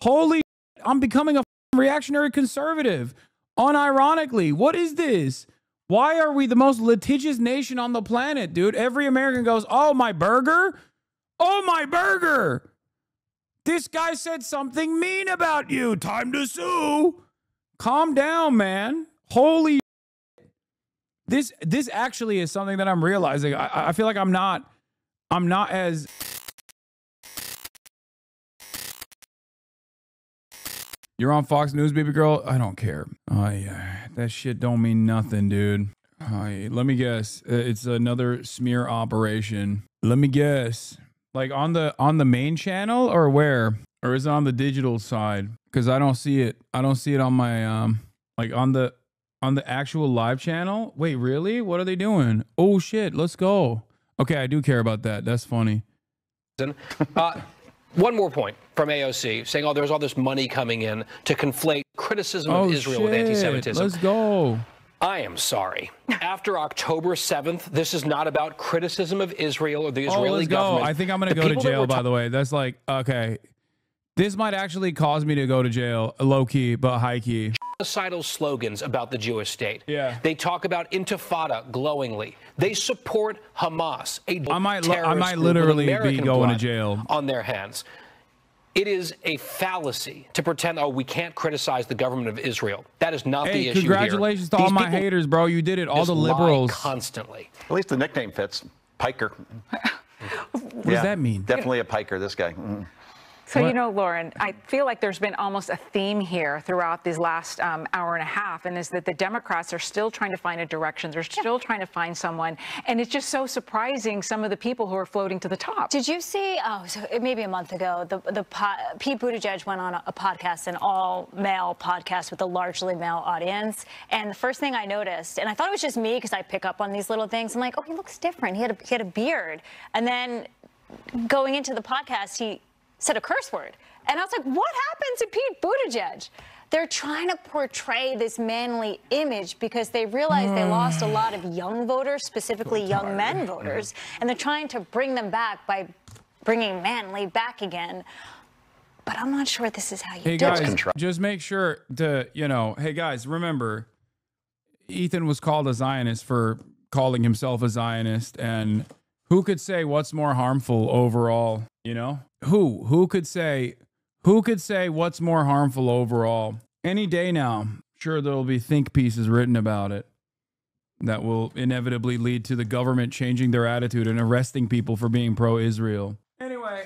Holy, I'm becoming a reactionary conservative. Unironically, what is this? Why are we the most litigious nation on the planet, dude? Every American goes, oh, my burger? Oh, my burger. This guy said something mean about you. Time to sue. Calm down, man. Holy this actually is something that I'm realizing. I feel like I'm not as You're on Fox News, baby girl? I don't care. That shit don't mean nothing, dude. Let me guess. It's another smear operation. Let me guess. Like on the main channel or where? Or is it on the digital side? Because I don't see it. I don't see it on my like on the actual live channel. Wait, really? What are they doing? Oh shit, let's go. Okay, I do care about that. That's funny. One more point from AOC saying, oh, there's all this money coming in to conflate criticism of Israel with anti-Semitism. Let's go. I am sorry. After October 7th, this is not about criticism of Israel or the Israeli government. I think I'm going to go to jail, by the way. That's like, okay. This might actually cause me to go to jail, low-key, but high-key. Genocidal slogans about the Jewish state. Yeah. They talk about intifada glowingly. They support Hamas, a terrorist I might literally be going to jail on their hands. It is a fallacy to pretend, oh, we can't criticize the government of Israel. That is not the issue. Congratulations to all my haters, bro. You did it. All the liberals. Constantly. At least the nickname fits. Piker. What does that mean? Definitely a piker, this guy. So, you know, Lauren, I feel like there's been almost a theme here throughout these last hour and a half, and is that the Democrats are still trying to find a direction. They're still trying to find someone. And it's just so surprising, some of the people who are floating to the top. Did you see, so maybe a month ago, Pete Buttigieg went on a podcast, an all-male podcast with a largely male audience. And the first thing I noticed, and I thought it was just me because I pick up on these little things, I'm like, oh, he looks different. He had a beard. And then going into the podcast, he said a curse word. And I was like, what happened to Pete Buttigieg? They're trying to portray this manly image because they realize they lost a lot of young voters, specifically young men voters, and they're trying to bring them back by bringing manly back again. But I'm not sure this is how you do it. Hey guys, just make sure to, you know, hey guys, remember, Ethan was called a Zionist for calling himself a Zionist, and who could say what's more harmful overall, you know? Who could say what's more harmful overall? Any day now, sure there'll be think pieces written about it that will inevitably lead to the government changing their attitude and arresting people for being pro-Israel. Anyway,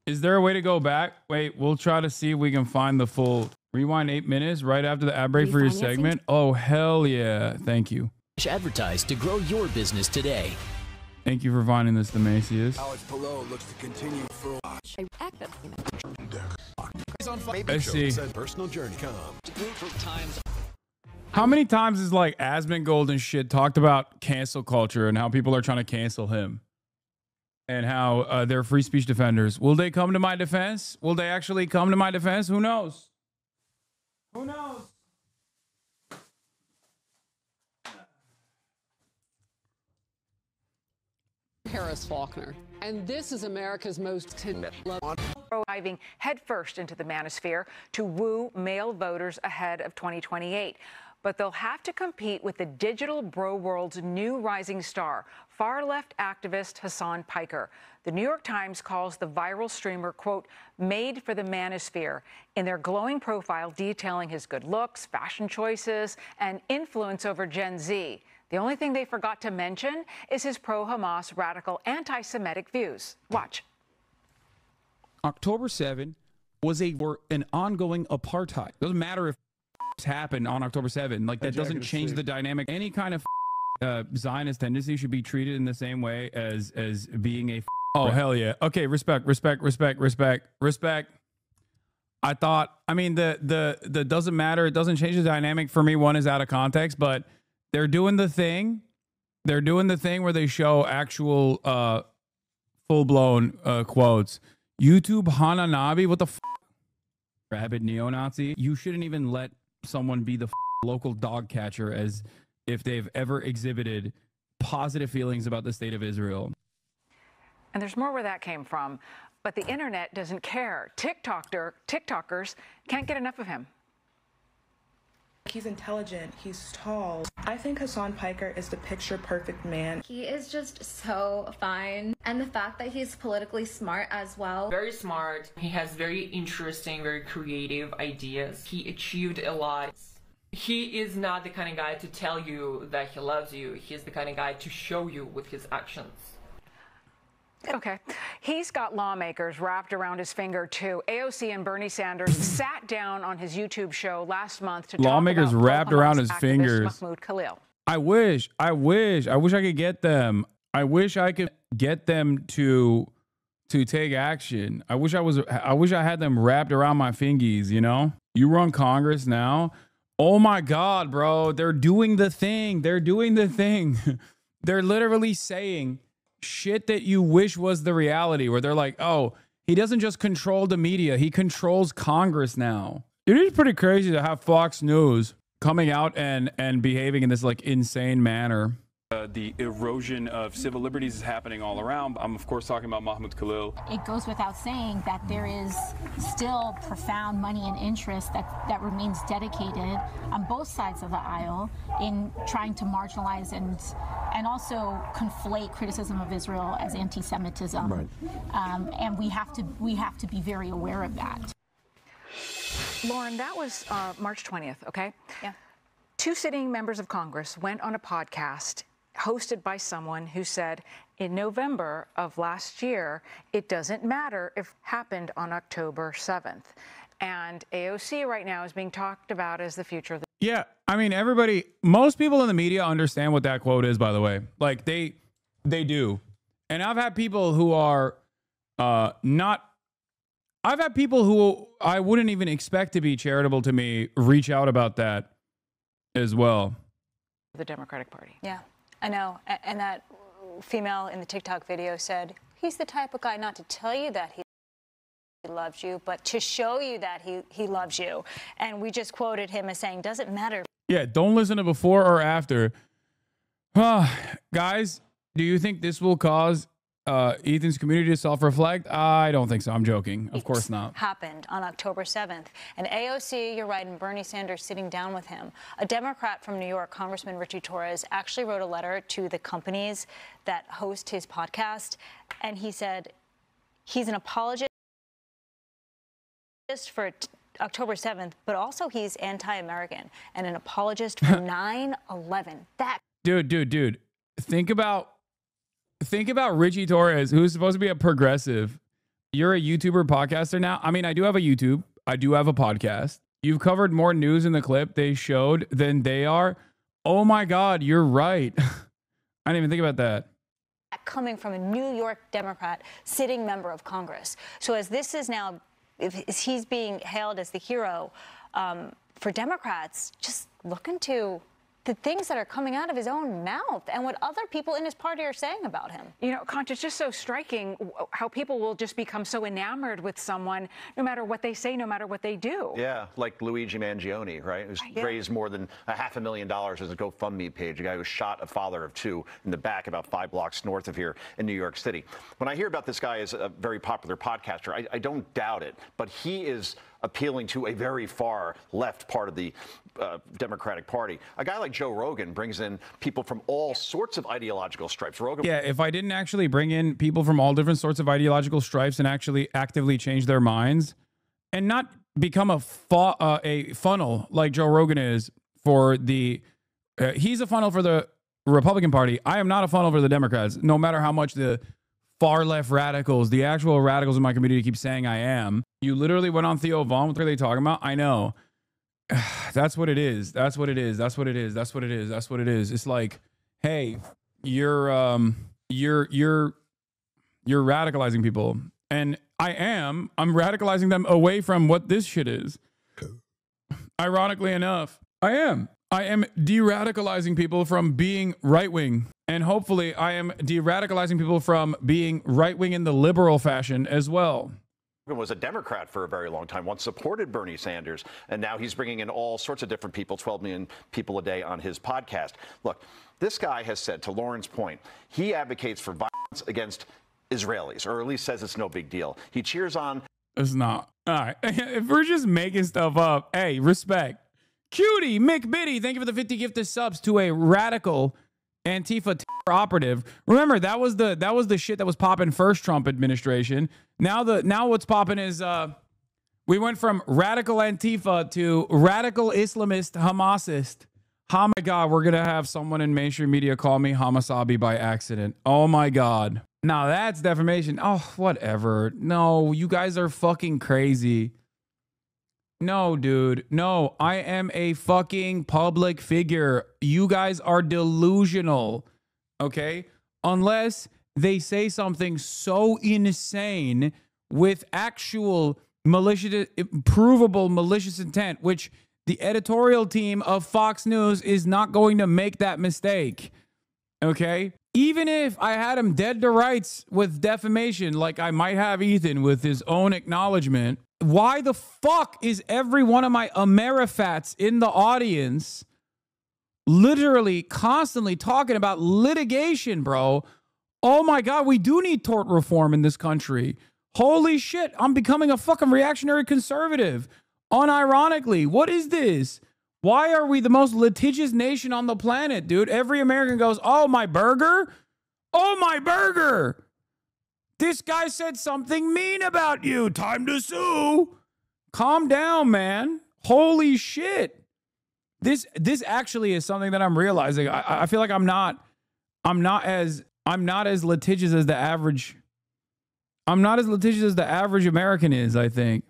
is there a way to go back? Wait, we'll try to see if we can find the full rewind 8 minutes right after the ad break for your segment. Oh, hell yeah. Thank you. Advertise to grow your business today. Thank you for finding this, Demasius. Looks to continue for Let's see. personal journey. How many times is like Asmongold and shit talked about cancel culture and how people are trying to cancel him and how they're free speech defenders? Will they come to my defense? Will they actually come to my defense? Who knows? Who knows? Harris Faulkner, and this is America's most Diving headfirst into the manosphere to woo male voters ahead of 2028. But they'll have to compete with the digital bro world's new rising star, far-left activist Hasan Piker. The New York Times calls the viral streamer, quote, made for the manosphere, in their glowing profile detailing his good looks, fashion choices, and influence over Gen Z. The only thing they forgot to mention is his pro-Hamas radical anti-Semitic views. Watch. October 7 was an ongoing apartheid. Doesn't matter if happened on October 7. Like, that doesn't change the dynamic. Any kind of Zionist tendency should be treated in the same way as being a oh, hell yeah. Okay, respect. I thought, I mean, the doesn't matter. It doesn't change the dynamic for me. One is out of context, but they're doing the thing. They're doing the thing where they show actual full-blown quotes. YouTube HasanAbi, what the rabid neo-Nazi? You shouldn't even let someone be the local dog catcher as if they've ever exhibited positive feelings about the state of Israel. And there's more where that came from. But the internet doesn't care. TikTokers can't get enough of him. He's intelligent, he's tall. I think Hasan Piker is the picture-perfect man. He is just so fine. And the fact that he's politically smart as well. Very smart. He has very interesting, very creative ideas. He achieved a lot. He is not the kind of guy to tell you that he loves you. He's the kind of guy to show you with his actions. Okay. He's got lawmakers wrapped around his finger, too. AOC and Bernie Sanders sat down on his YouTube show last month to lawmakers talk about wrapped around his activist fingers. Mahmoud Khalil. I wish I could get them. I wish I could get them to take action. I wish I had them wrapped around my fingies, you know? You run Congress now. Oh my God, bro. They're doing the thing. They're doing the thing. They're literally saying shit that you wish was the reality, where they're like, oh, he doesn't just control the media, he controls Congress now. It is pretty crazy to have Fox News coming out and behaving in this like insane manner. The erosion of civil liberties is happening all around. I'm, of course, talking about Mahmoud Khalil. It goes without saying that there is still profound money and interest that remains dedicated on both sides of the aisle in trying to marginalize and also conflate criticism of Israel as anti-Semitism. Right. And we have to be very aware of that. Lauren, that was March 20th, okay? Yeah. 2 sitting members of Congress went on a podcast hosted by someone who said in November of last year, it doesn't matter if it happened on October 7th. And AOC right now is being talked about as the future of the... Yeah, I mean, most people in the media understand what that quote is, by the way. Like, they do. And I've had people who are I've had people who I wouldn't even expect to be charitable to me reach out about that as well. The Democratic Party. Yeah, I know. And that female in the TikTok video said, he's the type of guy not to tell you that he loves you, but to show you that he loves you. And we just quoted him as saying, doesn't matter. Yeah, don't listen to before or after. Guys, do you think this will cause Ethan's community to self-reflect? I don't think so. I'm joking. Of course not. Happened on October 7th. And AOC, you're right, and Bernie Sanders sitting down with him. A Democrat from New York, Congressman Richie Torres, actually wrote a letter to the companies that host his podcast. And he said he's an apologist for October 7th, but also he's anti-American and an apologist for 9/11. That Dude. Think about Richie Torres, who's supposed to be a progressive. You're a YouTuber podcaster now. I mean, I do have a YouTube. I do have a podcast. You've covered more news in the clip they showed than they are. Oh my God, you're right. I didn't even think about that. Coming from a New York Democrat, sitting member of Congress. So as this is now, if he's being hailed as the hero for Democrats, just look into the things that are coming out of his own mouth and what other people in his party are saying about him. You know, Conch, it's just so striking how people will just become so enamored with someone no matter what they say, no matter what they do. Yeah, like Luigi Mangione, right? Who's raised more than $500,000 as a GoFundMe page, a guy who shot a father of 2 in the back about 5 blocks north of here in New York City. When I hear about this guy as a very popular podcaster, I don't doubt it, but he is appealing to a very far left part of the Democratic Party. A guy like Joe Rogan brings in people from all sorts of ideological stripes. Yeah, if I didn't actually bring in people from all different sorts of ideological stripes and actually actively change their minds and not become a funnel like Joe Rogan is for the... he's a funnel for the Republican Party. I am not a funnel for the Democrats, no matter how much the far left radicals, the actual radicals in my community keep saying I am. You literally went on Theo Vaughn. What are they talking about? I know. That's what it is. That's what it is. That's what it is. That's what it is. That's what it is. It's like, hey, you're radicalizing people. And I'm radicalizing them away from what this shit is. Ironically enough, I am de-radicalizing people from being right-wing. And hopefully I am de-radicalizing people from being right-wing in the liberal fashion as well. Was a Democrat for a very long time, once supported Bernie Sanders, and now he's bringing in all sorts of different people, 12 million people a day on his podcast. Look, this guy has said, to Lauren's point, he advocates for violence against Israelis, or at least says it's no big deal. He cheers on. It's not. All right. If we're just making stuff up, hey, respect. Cutie McBitty, thank you for the 50 gifted subs to a radical Antifa operative. Remember, that was the shit that was popping first Trump administration. Now what's popping is we went from radical Antifa to radical Islamist Hamasist. Oh my God, we're gonna have someone in mainstream media call me HasanAbi by accident. Oh my God. Now that's defamation. Oh, whatever. No, you guys are fucking crazy. No, dude. No, I am a fucking public figure. You guys are delusional. Okay? Unless they say something so insane with actual malicious, provable malicious intent, which the editorial team of Fox News is not going to make that mistake. Okay? Even if I had him dead to rights with defamation, like I might have Ethan with his own acknowledgement, why the fuck is every one of my Amerifats in the audience literally constantly talking about litigation, bro? Oh my God, we do need tort reform in this country. Holy shit, I'm becoming a fucking reactionary conservative. Unironically, what is this? Why are we the most litigious nation on the planet, dude? Every American goes, oh, my burger? Oh, my burger. This guy said something mean about you. Time to sue. Calm down, man. Holy shit. This actually is something that I'm realizing. I feel like I'm not as litigious as the average. I'm not as litigious as the average American is, I think.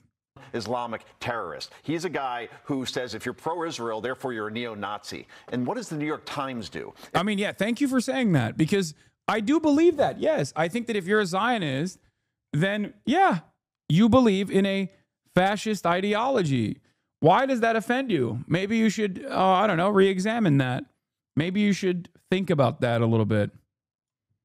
Islamic terrorist. He's a guy who says if you're pro-Israel, therefore you're a neo-Nazi. And what does the New York Times do? I mean, yeah, thank you for saying that, because I do believe that. Yes, I think that if you're a Zionist, then yeah, you believe in a fascist ideology. Why does that offend you? Maybe you should, I don't know, re-examine that. Maybe you should think about that a little bit.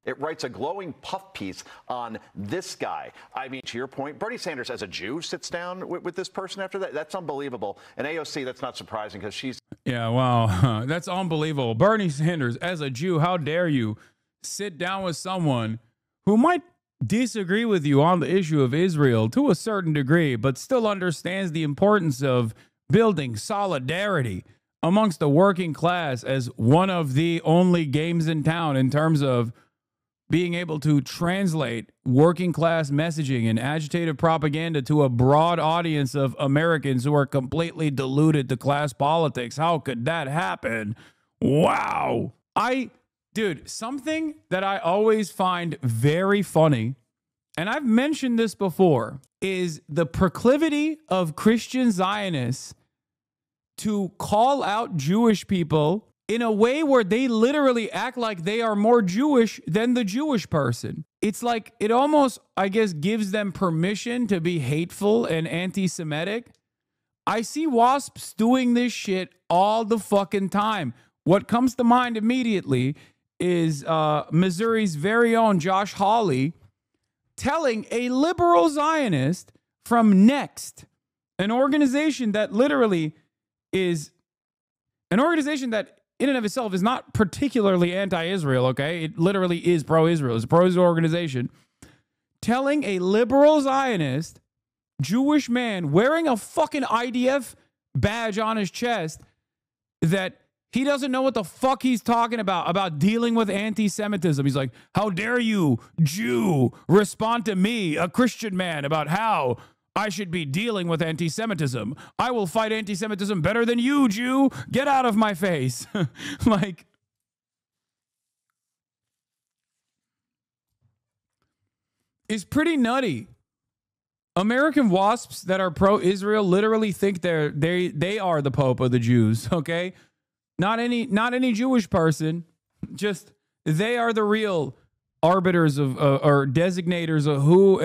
It writes a glowing puff piece on this guy. I mean, to your point, Bernie Sanders as a Jew sits down with this person after that. That's unbelievable. And AOC, that's not surprising because she's... Yeah, wow. That's unbelievable. Bernie Sanders as a Jew, how dare you sit down with someone who might disagree with you on the issue of Israel to a certain degree, but still understands the importance of building solidarity amongst the working class as one of the only games in town in terms of being able to translate working class messaging and agitative propaganda to a broad audience of Americans who are completely deluded to class politics. How could that happen? Wow. Dude, something that I always find very funny, and I've mentioned this before, is the proclivity of Christian Zionists to call out Jewish people in a way where they literally act like they are more Jewish than the Jewish person. It's like, it almost, I guess, gives them permission to be hateful and anti-Semitic. I see WASPs doing this shit all the fucking time. What comes to mind immediately is Missouri's very own Josh Hawley telling a liberal Zionist from Next, an organization that literally is an organization that in and of itself is not particularly anti-Israel, okay? It literally is pro-Israel. It's a pro-Israel organization. Telling a liberal Zionist Jewish man wearing a fucking IDF badge on his chest that he doesn't know what the fuck he's talking about dealing with anti-Semitism. He's like, how dare you, Jew, respond to me, a Christian man, about how I should be dealing with anti-Semitism. I will fight anti-Semitism better than you, Jew. Get out of my face. Like, it's pretty nutty. American WASPs that are pro-Israel literally think they are the Pope of the Jews, okay? Not any Jewish person. Just they are the real arbiters of or designators of who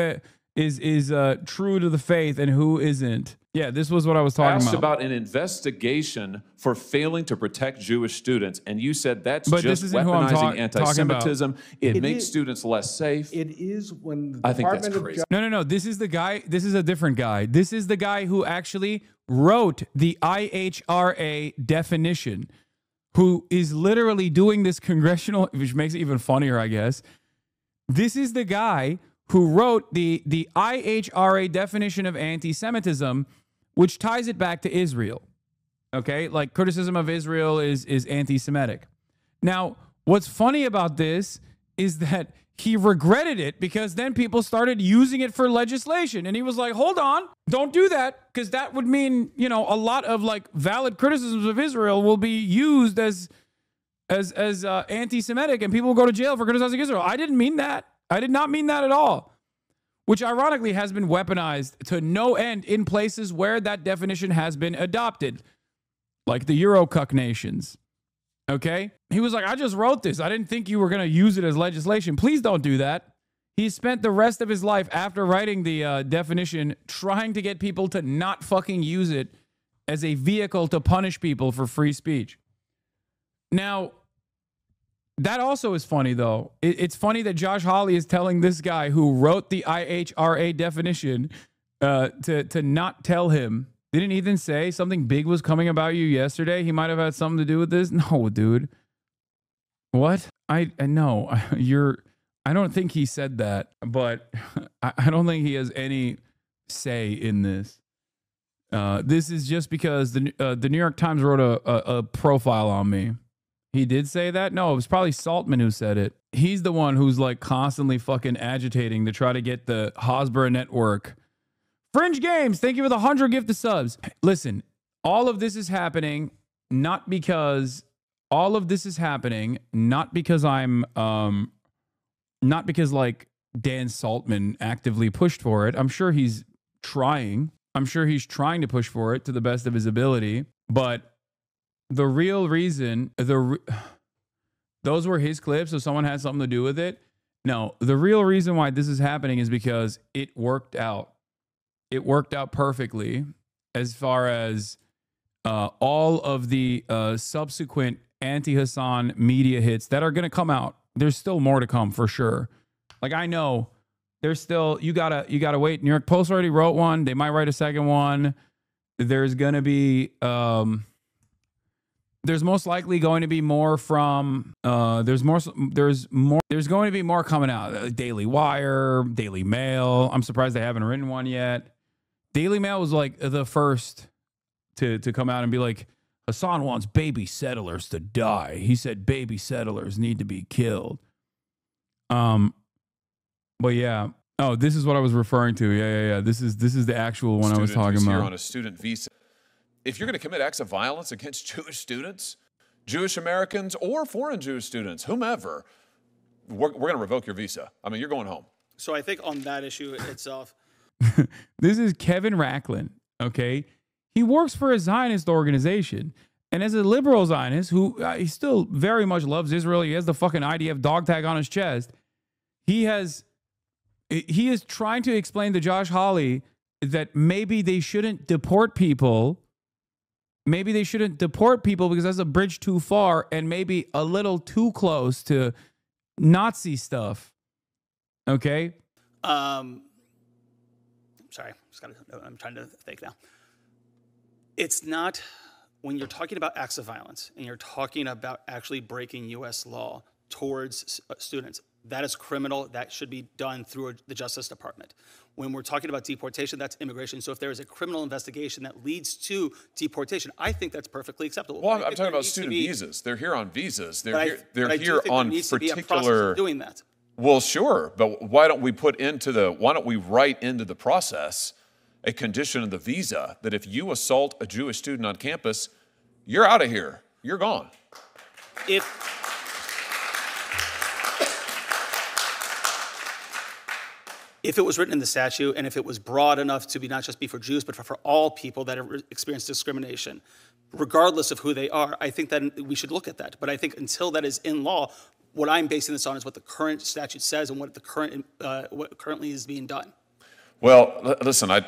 is true to the faith and who isn't. Yeah, this was what I was talking asked about an investigation for failing to protect Jewish students, and you said that's just weaponizing anti-Semitism. It makes students less safe. It is when I think that's crazy. No. This is the guy. This is a different guy. This is the guy who actually wrote the IHRA definition, who is literally doing this congressional, which makes it even funnier, I guess, This is the guy who wrote the IHRA definition of anti-Semitism, which ties it back to Israel. Okay, like criticism of Israel is anti-Semitic. Now, what's funny about this is that he regretted it because then people started using it for legislation. And he was like, hold on, don't do that, because that would mean, you know, a lot of like valid criticisms of Israel will be used as anti-Semitic, and people will go to jail for criticizing Israel. I didn't mean that. I did not mean that at all. Which ironically has been weaponized to no end in places where that definition has been adopted, like the Eurocuck nations. Okay? He was like, I just wrote this. I didn't think you were going to use it as legislation. Please don't do that. He spent the rest of his life after writing the definition trying to get people to not fucking use it as a vehicle to punish people for free speech. Now, that also is funny, though. It's funny that Josh Hawley is telling this guy who wrote the IHRA definition to not tell him. Didn't Ethan say something big was coming about you yesterday? He might have had something to do with this. No, dude. What? I know I don't think he said that, but I don't think he has any say in this. This is just because the New York Times wrote a profile on me. He did say that? No, it was probably Saltman who said it. He's the one who's like constantly fucking agitating to try to get the Hasbro network. Fringe Games, thank you for the 100 gifted subs. Listen, all of this is happening not because I'm not because like Dan Saltman actively pushed for it. I'm sure he's trying. I'm sure he's trying to push for it to the best of his ability, but the real reason, those were his clips, so someone had something to do with it. No, the real reason why this is happening is because it worked out. It worked out perfectly as far as all of the subsequent anti-Hasan media hits that are going to come out. There's still more to come for sure. Like, I know there's still, you gotta wait. New York Post already wrote one. They might write a second one. There's going to be, there's most likely going to be more from, there's going to be more coming out. Daily Wire, Daily Mail. I'm surprised they haven't written one yet. Daily Mail was like the first to come out and be like, Hasan wants baby settlers to die. He said baby settlers need to be killed. But yeah. Oh, this is what I was referring to. Yeah. This is the actual one I was talking about. Here on a student visa. If you're going to commit acts of violence against Jewish students, Jewish Americans, or foreign Jewish students, whomever, we're going to revoke your visa. I mean, you're going home. So I think on that issue itself. This is Kevin Racklin, okay? He works for a Zionist organization. And as a liberal Zionist, who he still very much loves Israel, he has the fucking IDF dog tag on his chest. He is trying to explain to Josh Hawley that maybe they shouldn't deport people. Maybe they shouldn't deport people because that's a bridge too far and maybe a little too close to Nazi stuff. Okay? Sorry, I'm trying to think now. It's not, when you're talking about acts of violence and you're talking about actually breaking U.S. law towards students, that is criminal. That should be done through the Justice Department. When we're talking about deportation, that's immigration. So if there is a criminal investigation that leads to deportation, I think that's perfectly acceptable. Well, I'm talking about student visas. They're here on visas. They're here on particular. Doing that. Well, sure, but why don't we write into the process a condition of the visa that if you assault a Jewish student on campus, you're out of here. You're gone. If it was written in the statute and if it was broad enough to be not just be for Jews, but for all people that have experienced discrimination, regardless of who they are, I think that we should look at that. But I think until that is in law, what I'm basing this on is what the current statute says and what currently is being done. Well, listen, I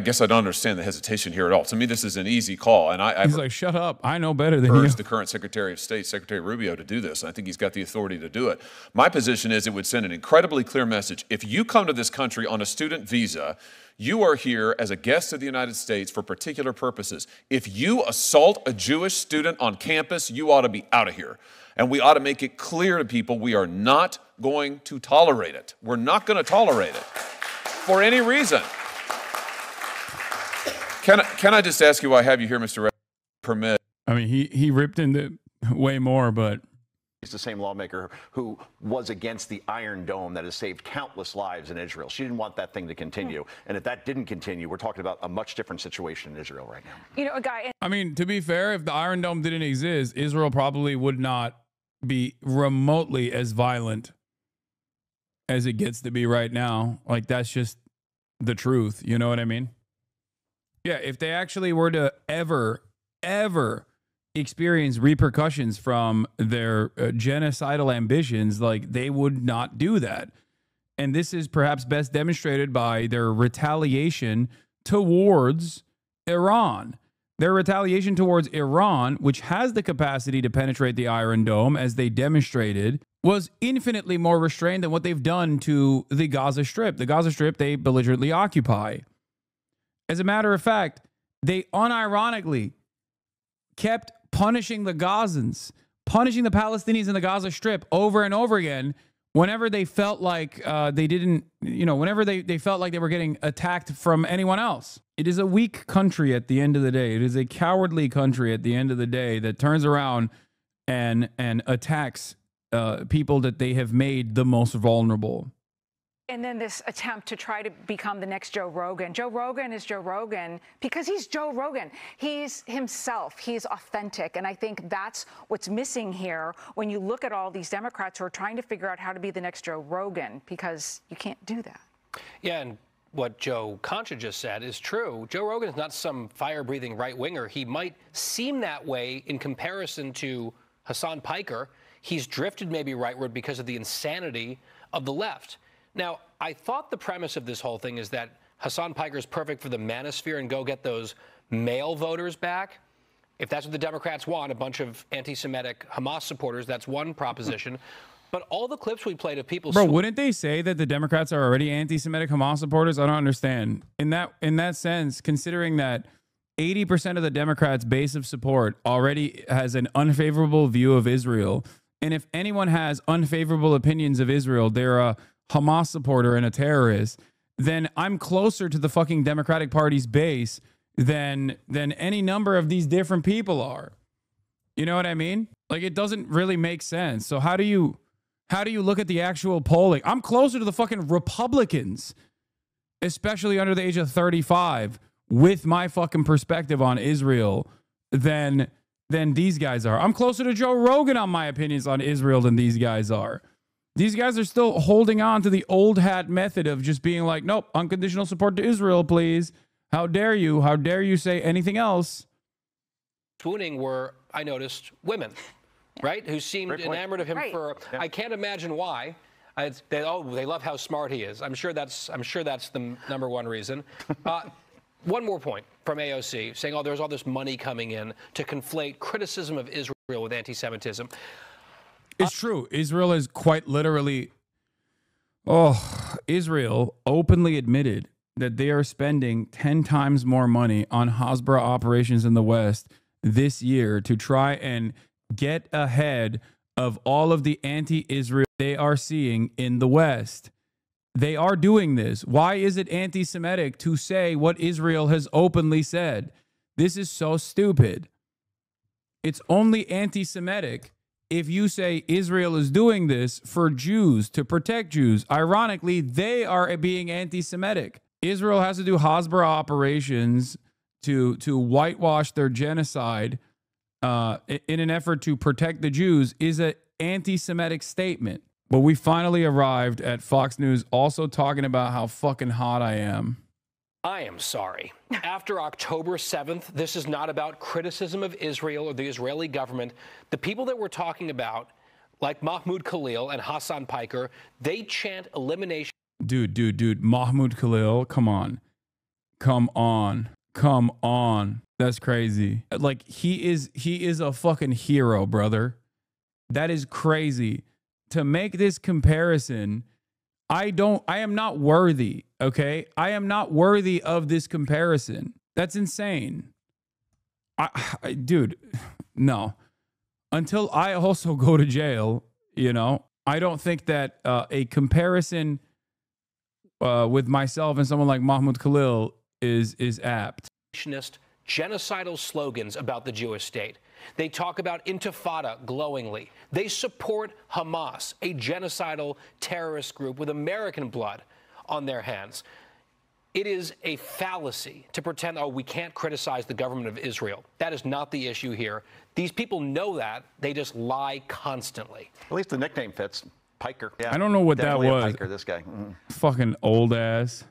guess I don't understand the hesitation here at all. To me, this is an easy call, and he's like, "Shut up! I know better than you." Urged the current Secretary of State, Secretary Rubio, to do this. I think he's got the authority to do it. My position is it would send an incredibly clear message. If you come to this country on a student visa, you are here as a guest of the United States for particular purposes. If you assault a Jewish student on campus, you ought to be out of here. And we ought to make it clear to people we are not going to tolerate it. We're not going to tolerate it for any reason. Can I just ask you, while I have you here, Mr. Permit? I mean, he ripped into way more, but He's the same lawmaker who was against the Iron Dome that has saved countless lives in Israel. She didn't want that thing to continue. And if that didn't continue, we're talking about a much different situation in Israel right now. You know, a guy. I mean, to be fair, if the Iron Dome didn't exist, Israel probably would not be remotely as violent as it gets to be right now. Like, that's just the truth. You know what I mean? Yeah, if they actually were to ever experience repercussions from their genocidal ambitions, like, they would not do that. And this is perhaps best demonstrated by their retaliation towards Iran. Their retaliation towards Iran, which has the capacity to penetrate the Iron Dome, as they demonstrated, was infinitely more restrained than what they've done to the Gaza Strip. The Gaza Strip they belligerently occupy. As a matter of fact, they unironically kept punishing the Gazans, punishing the Palestinians in the Gaza Strip over and over again whenever they felt like they didn't, whenever they felt like they were getting attacked from anyone else. It is a weak country at the end of the day. It is a cowardly country at the end of the day that turns around and attacks people that they have made the most vulnerable. And then this attempt to try to become the next Joe Rogan. Joe Rogan is Joe Rogan because he's Joe Rogan. He's himself. He's authentic. And I think that's what's missing here when you look at all these Democrats who are trying to figure out how to be the next Joe Rogan, because you can't do that. Yeah, and what Joe Concha just said is true. Joe Rogan is not some fire-breathing right-winger. He might seem that way in comparison to Hasan Piker. He's drifted maybe rightward because of the insanity of the left. Now, I thought the premise of this whole thing is that Hasan Piker is perfect for the manosphere and go get those male voters back. If that's what the Democrats want, a bunch of anti-Semitic Hamas supporters, that's one proposition. But all the clips we played of people... Bro, wouldn't they say that the Democrats are already anti-Semitic Hamas supporters? I don't understand. In that sense, considering that 80% of the Democrats' base of support already has an unfavorable view of Israel, and if anyone has unfavorable opinions of Israel, they're a Hamas supporter and a terrorist, then I'm closer to the fucking Democratic Party's base than any number of these different people are. You know what I mean? Like, it doesn't really make sense. So how do you look at the actual polling? I'm closer to the fucking Republicans, especially under the age of 35, with my fucking perspective on Israel than these guys are. I'm closer to Joe Rogan on my opinions on Israel than these guys are. These guys are still holding on to the old hat method of just being like, nope, unconditional support to Israel, please. How dare you? How dare you say anything else? Swooning were, I noticed, women, right? Who seemed enamored of him for, I can't imagine why. They love how smart he is. I'm sure that's the number one reason. One more point from AOC saying, oh, there's all this money coming in to conflate criticism of Israel with anti-Semitism. It's true. Israel is quite literally, Israel openly admitted that they are spending 10 times more money on Hasbara operations in the West this year to try and get ahead of all of the anti-Israel they are seeing in the West. They are doing this. Why is it anti-Semitic to say what Israel has openly said? This is so stupid. It's only anti-Semitic if you say Israel is doing this for Jews, to protect Jews. Ironically, they are being anti-Semitic. Israel has to do Hasbara operations to whitewash their genocide in an effort to protect the Jews is an anti-Semitic statement. But we finally arrived at Fox News also talking about how fucking hot I am. I am sorry. After October 7th, this is not about criticism of Israel or the Israeli government. The people that we're talking about, like Mahmoud Khalil and Hasan Piker, they chant elimination. Dude. Mahmoud Khalil, come on. That's crazy. Like, he is a fucking hero, brother. That is crazy. To make this comparison, I am not worthy, okay? I am not worthy of this comparison. That's insane. Dude, no. until I also go to jail, you know, I don't think that a comparison with myself and someone like Mahmoud Khalil is apt. Genocidal slogans about the Jewish state. They talk about intifada glowingly. They support Hamas, a genocidal terrorist group with American blood on their hands. It is a fallacy to pretend, oh, we can't criticize the government of Israel. That is not the issue here. These people know that. They just lie constantly. At least the nickname fits. Piker. Yeah, I don't know what that definitely was. A Piker, this guy. Fucking old ass.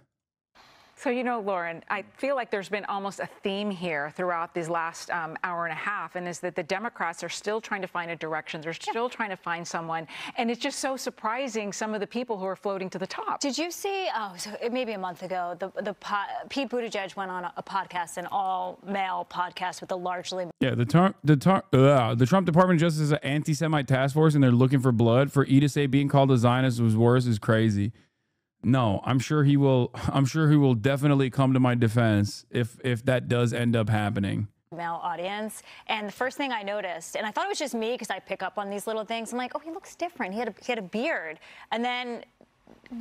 So, you know, Lauren, I feel like there's been almost a theme here throughout these last hour and a half, and is that the Democrats are still trying to find a direction. They're still trying to find someone. And it's just so surprising, some of the people who are floating to the top. Did you see, so maybe a month ago, Pete Buttigieg went on a podcast, an all-male podcast with a largely... Yeah, the Trump Department of Justice is an anti-Semite task force, and they're looking for blood. For E to say being called a Zionist was worse is crazy. No, I'm sure he will. I'm sure he will definitely come to my defense if that does end up happening. Male audience, and the first thing I noticed, and I thought it was just me because I pick up on these little things. I'm like, oh, he looks different. He had a beard, and then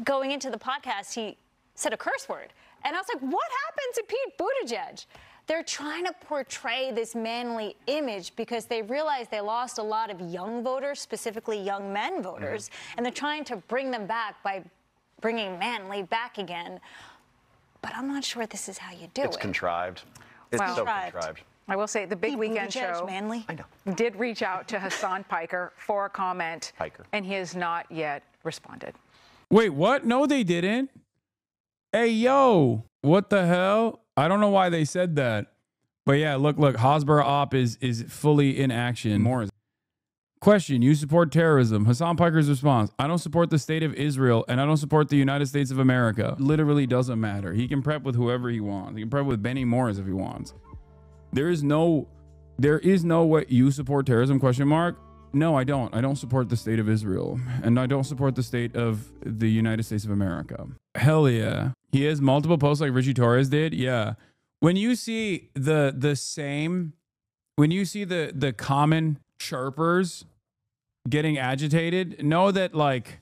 going into the podcast, he said a curse word, and I was like, what happened to Pete Buttigieg? They're trying to portray this manly image because they realize they lost a lot of young voters, specifically young men voters, and they're trying to bring them back by bringing manly back again. But I'm not sure this is how you do it. It's contrived. It's so contrived. I will say the Big Weekend Show did reach out to Hasan Piker for a comment, and he has not yet responded. Wait, what? No, they didn't. Hey, yo, what the hell? I don't know why they said that. But yeah, look, Hasbara Op is fully in action. More. Question, you support terrorism. Hasan Piker's response, I don't support the state of Israel, and I don't support the United States of America. Literally doesn't matter. He can prep with whoever he wants. He can prep with Benny Morris if he wants. There is no way you support terrorism, question mark. No, I don't. I don't support the state of Israel, and I don't support the state of the United States of America. Hell yeah. He has multiple posts like Richie Torres did. Yeah. When you see the common chirpers getting agitated, know that like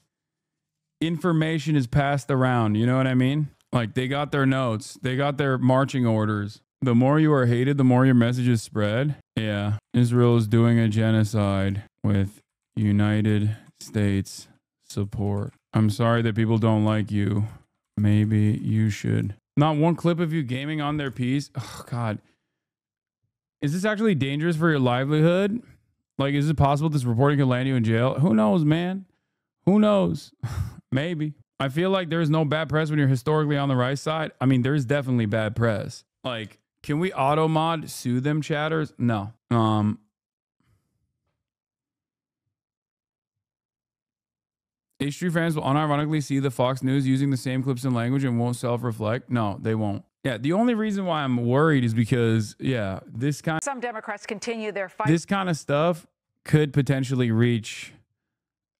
information is passed around. You know what I mean? Like they got their notes, they got their marching orders. The more you are hated, the more your message is spread. Yeah. Israel is doing a genocide with United States support. I'm sorry that people don't like you. Maybe you should. Not one clip of you gaming on their piece. Oh God. Is this actually dangerous for your livelihood? Like, is it possible this reporting could land you in jail? Who knows, man? Who knows? Maybe. I feel like there's no bad press when you're historically on the right side. I mean, there's definitely bad press. Like, can we auto mod sue them chatters? No. H3 fans will unironically see the Fox News using the same clips and language and won't self-reflect. No, they won't. Yeah, the only reason why I'm worried is because, yeah, some Democrats continue their fight. This kind of stuff could potentially reach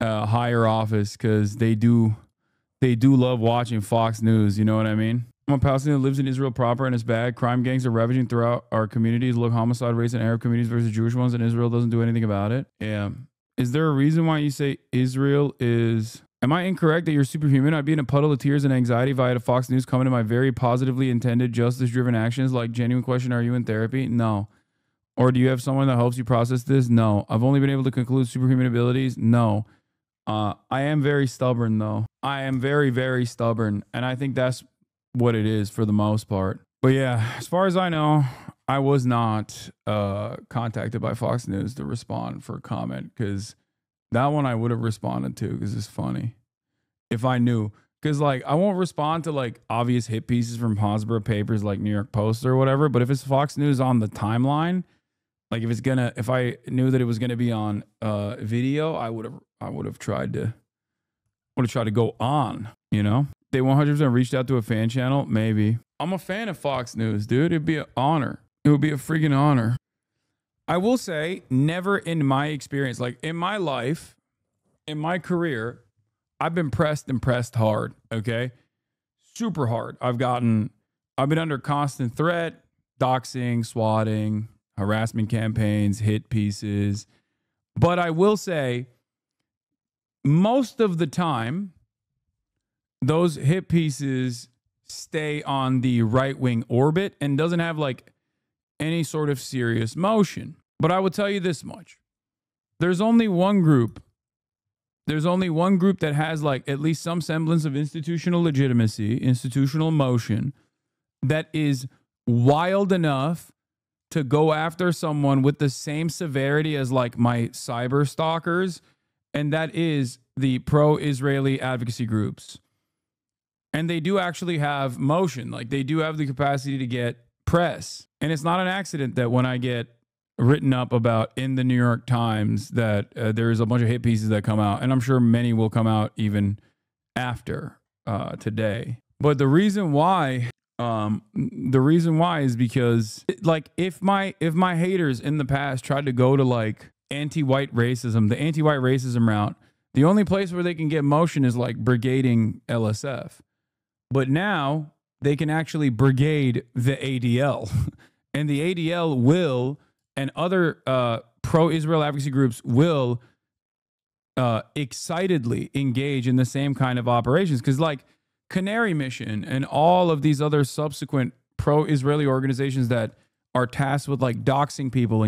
higher office because they do love watching Fox News. You know what I mean? I'm a Palestinian that lives in Israel proper and it's bad. Crime gangs are ravaging throughout our communities. Look, homicide rates in Arab communities versus Jewish ones, and Israel doesn't do anything about it. Yeah. Is there a reason why you say Israel is... Am I incorrect that you're superhuman? I'd be in a puddle of tears and anxiety if I had a Fox News comment to my very positively intended, justice-driven actions. Like, genuine question, are you in therapy? No. Or do you have someone that helps you process this? No. I've only been able to conclude superhuman abilities? No. I am very stubborn, though. I am very, very stubborn. And I think that's what it is for the most part. But yeah, as far as I know, I was not contacted by Fox News to respond for a comment because... that one I would have responded to because it's funny. If I knew. Because, like, I won't respond to, like, obvious hit pieces from Hasbara papers like New York Post or whatever. But if it's Fox News on the timeline, like, if I knew that it was going to be on video, I would have tried to go on, you know? They 100% reached out to a fan channel. Maybe. I'm a fan of Fox News, dude. It'd be an honor. It would be a freaking honor. I will say, never in my experience, like in my life, in my career, I've been pressed and pressed hard, okay? Super hard. I've been under constant threat, doxing, swatting, harassment campaigns, hit pieces, But I will say, most of the time, those hit pieces stay on the right-wing orbit and doesn't have like any sort of serious motion. But I will tell you this much. There's only one group that has like at least some semblance of institutional legitimacy, institutional motion, that is wild enough to go after someone with the same severity as like my cyber stalkers, and that is the pro-Israeli advocacy groups. And they do actually have motion. Like, they do have the capacity to get press. And it's not an accident that when I get written up about in the New York Times that there's a bunch of hit pieces that come out, and I'm sure many will come out even after today. But the reason why is because like if my haters in the past tried to go to like anti-white racism, the anti-white racism route, the only place where they can get motion is like brigading LSF. But now they can actually brigade the ADL, and the ADL will, and other pro-Israel advocacy groups will excitedly engage in the same kind of operations. Because like Canary Mission and all of these other subsequent pro-Israeli organizations that are tasked with like doxing people